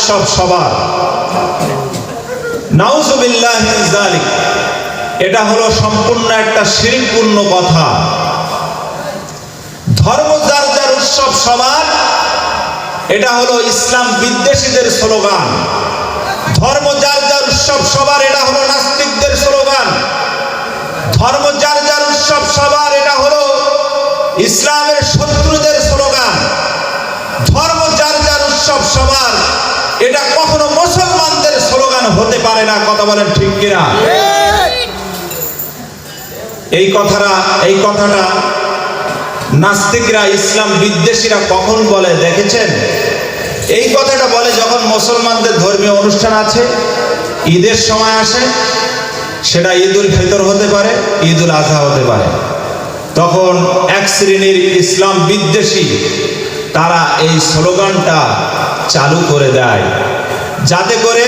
উৎসব সবার। নাউযুবিল্লাহি মিন যালিক, এটা হলো সম্পূর্ণ একটা শিরকপূর্ণ কথা। ধর্ম যার যার উৎসব সবার, এটা হলো ইসলাম বিদ্বেষীদের স্লোগান। ধর্ম যার যার উৎসব সবার, এটা হলো নাস্তিকদের স্লোগান। ধর্ম যার যার উৎসব সবার, এটা হলো ইসলামের শত্রুদের স্লোগান। ধর্ম যার যার উৎসব সবার, এটা কখনো মুসলমানদের স্লোগান হতে পারে না। কথা বলেন ঠিক কিনা? এই কথাটা নাস্তিকরা, ইসলাম বিদ্বেষীরা কখন বলে দেখেছেন? এই কথাটা বলে যখন মুসলমানদের ধর্মীয় অনুষ্ঠান আছে, ঈদের সময় আসে, সেটা ঈদুল ফিতর হতে পারে, ঈদুল আজহা হতে পারে। তখন এক শ্রেণীর ইসলাম বিদ্বেষী তারা এই স্লোগানটা চালু করে দেয়, যাতে করে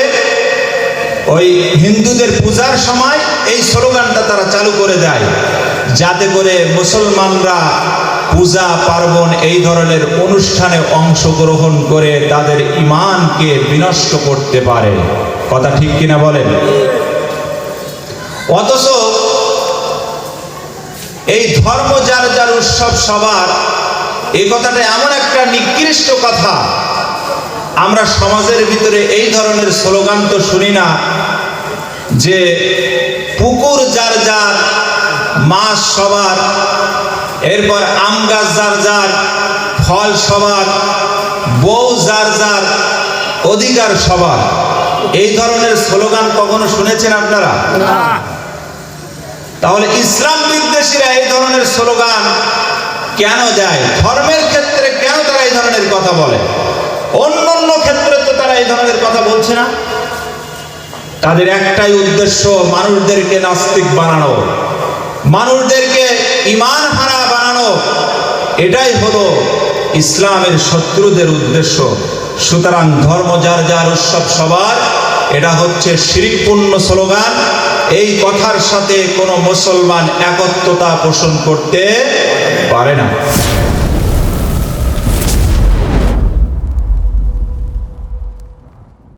ওই হিন্দুদের পূজার সময় এই স্লোগানটা তারা চালু করে দেয়, যাতে করে মুসলমানরা পূজা পার্বণ এই ধরনের অনুষ্ঠানে অংশগ্রহণ করে তাদের ঈমানকে বিনষ্ট করতে পারে। কথা ঠিক কিনা বলেন? অথচ এই ধর্ম যার যার উৎসব সবার, এই কথাটা এমন একটা নিকৃষ্ট কথা। আমরা সমাজের ভিতরে এই ধরনের স্লোগান তো শুনি না যে পুকুর যার যার, মাছ সবার, এরপর আম গাছ যার যার, ফল সবার, বউ যার যার, অধিকার সবার। এই ধরনের স্লোগান কখনো শুনেছেন আপনারা? তাহলে ইসলাম বিদ্বেষীরা এই ধরনের স্লোগান কেন দেয়? ধর্মের ক্ষেত্রে কেন তারা এই ধরনের কথা বলে? অন্য ক্ষেত্রে তো তারা এই ধরনের কথা বলছে না। তাদের একটাই উদ্দেশ্য, মানুষদেরকে নাস্তিক বানানো, মানুষদেরকে ঈমান হারা বানানো। এটাই হলো ইসলামের শত্রুদের উদ্দেশ্য। সুতরাং ধর্ম যার যার উৎসব সবার, এটা হচ্ছে শিরকপূর্ণ স্লোগান। এই কথার সাথে কোনো মুসলমান একত্বতা পোষণ করতে পারে না।